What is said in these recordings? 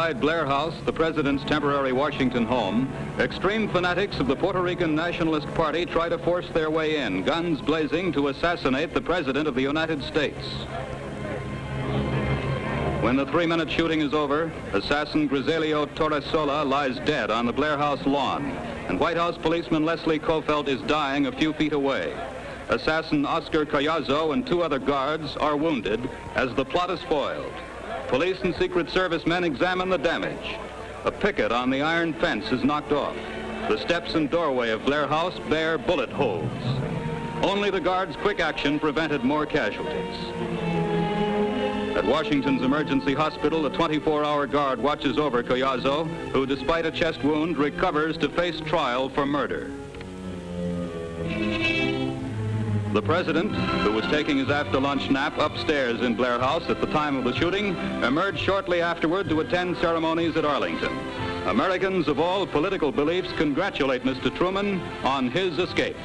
Inside Blair House, the president's temporary Washington home, extreme fanatics of the Puerto Rican Nationalist Party try to force their way in, guns blazing, to assassinate the President of the United States. When the 3-minute shooting is over, assassin Griselio Torresola lies dead on the Blair House lawn, and White House policeman Leslie Kofelt is dying a few feet away. Assassin Oscar Collazo and 2 other guards are wounded as the plot is foiled. Police and Secret Service men examine the damage. A picket on the iron fence is knocked off. The steps and doorway of Blair House bear bullet holes. Only the guards' quick action prevented more casualties. At Washington's emergency hospital, the 24-hour guard watches over Collazo, who, despite a chest wound, recovers to face trial for murder. The president, who was taking his after-lunch nap upstairs in Blair House at the time of the shooting, emerged shortly afterward to attend ceremonies at Arlington. Americans of all political beliefs congratulate Mr. Truman on his escape.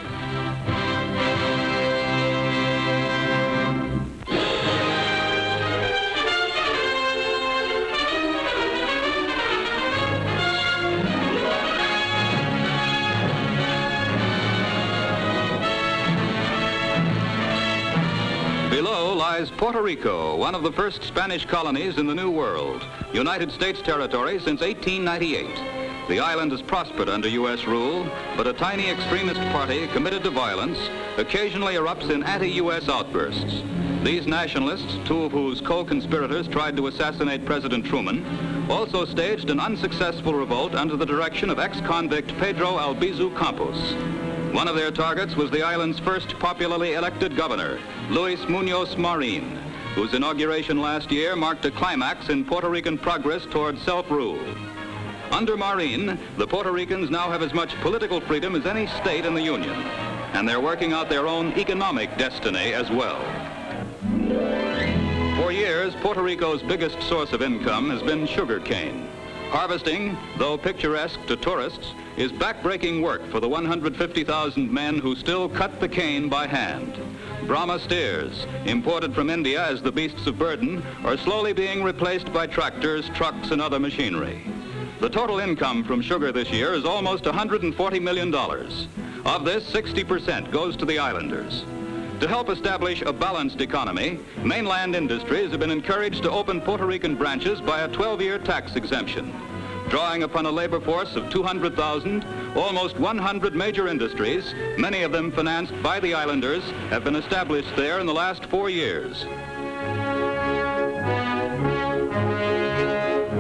Below lies Puerto Rico, one of the first Spanish colonies in the New World, United States territory since 1898. The island has prospered under U.S. rule, but a tiny extremist party committed to violence occasionally erupts in anti-U.S. outbursts. These nationalists, 2 of whose co-conspirators tried to assassinate President Truman, also staged an unsuccessful revolt under the direction of ex-convict Pedro Albizu Campos. One of their targets was the island's first popularly elected governor, Luis Muñoz Marin, whose inauguration last year marked a climax in Puerto Rican progress toward self-rule. Under Marin, the Puerto Ricans now have as much political freedom as any state in the Union, and they're working out their own economic destiny as well. For years, Puerto Rico's biggest source of income has been sugar cane. Harvesting, though picturesque to tourists, is backbreaking work for the 150,000 men who still cut the cane by hand. Brahma steers, imported from India as the beasts of burden, are slowly being replaced by tractors, trucks, and other machinery. The total income from sugar this year is almost $140 million. Of this, 60% goes to the islanders. To help establish a balanced economy, mainland industries have been encouraged to open Puerto Rican branches by a 12-year tax exemption. Drawing upon a labor force of 200,000, almost 100 major industries, many of them financed by the islanders, have been established there in the last 4 years.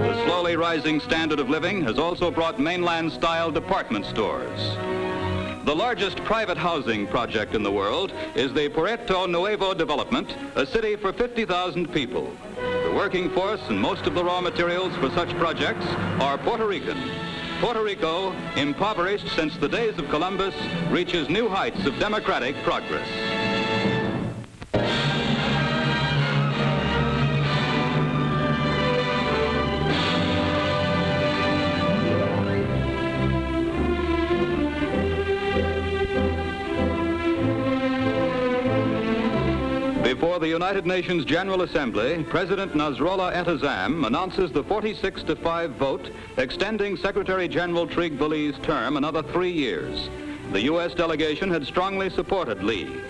The slowly rising standard of living has also brought mainland-style department stores. The largest private housing project in the world is the Puerto Nuevo development, a city for 50,000 people. The working force and most of the raw materials for such projects are Puerto Rican. Puerto Rico, impoverished since the days of Columbus, reaches new heights of democratic progress. Before the United Nations General Assembly, President Nasrallah Etazam announces the 46-5 vote extending Secretary General Trygve Lee's term another 3 years. The U.S. delegation had strongly supported Lee.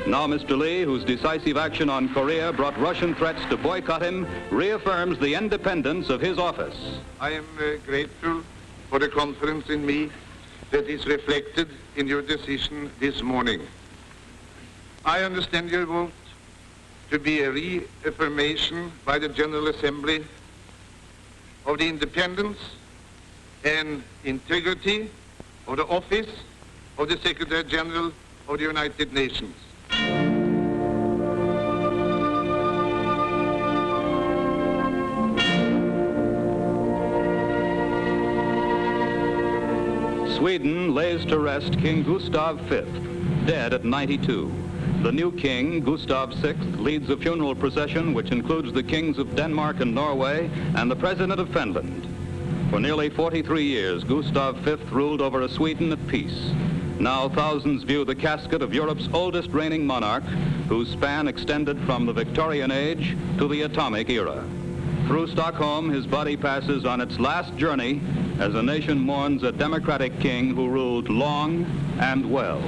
Now Mr. Lee, whose decisive action on Korea brought Russian threats to boycott him, reaffirms the independence of his office. I am grateful for the confidence in me that is reflected in your decision this morning. I understand your vote to be a reaffirmation by the General Assembly of the independence and integrity of the office of the Secretary General of the United Nations. Sweden lays to rest King Gustav V, dead at 92. The new king, Gustav VI, leads a funeral procession which includes the kings of Denmark and Norway and the president of Finland. For nearly 43 years, Gustav V ruled over a Sweden at peace. Now thousands view the casket of Europe's oldest reigning monarch, whose span extended from the Victorian age to the atomic era. Through Stockholm, his body passes on its last journey as a nation mourns a democratic king who ruled long and well.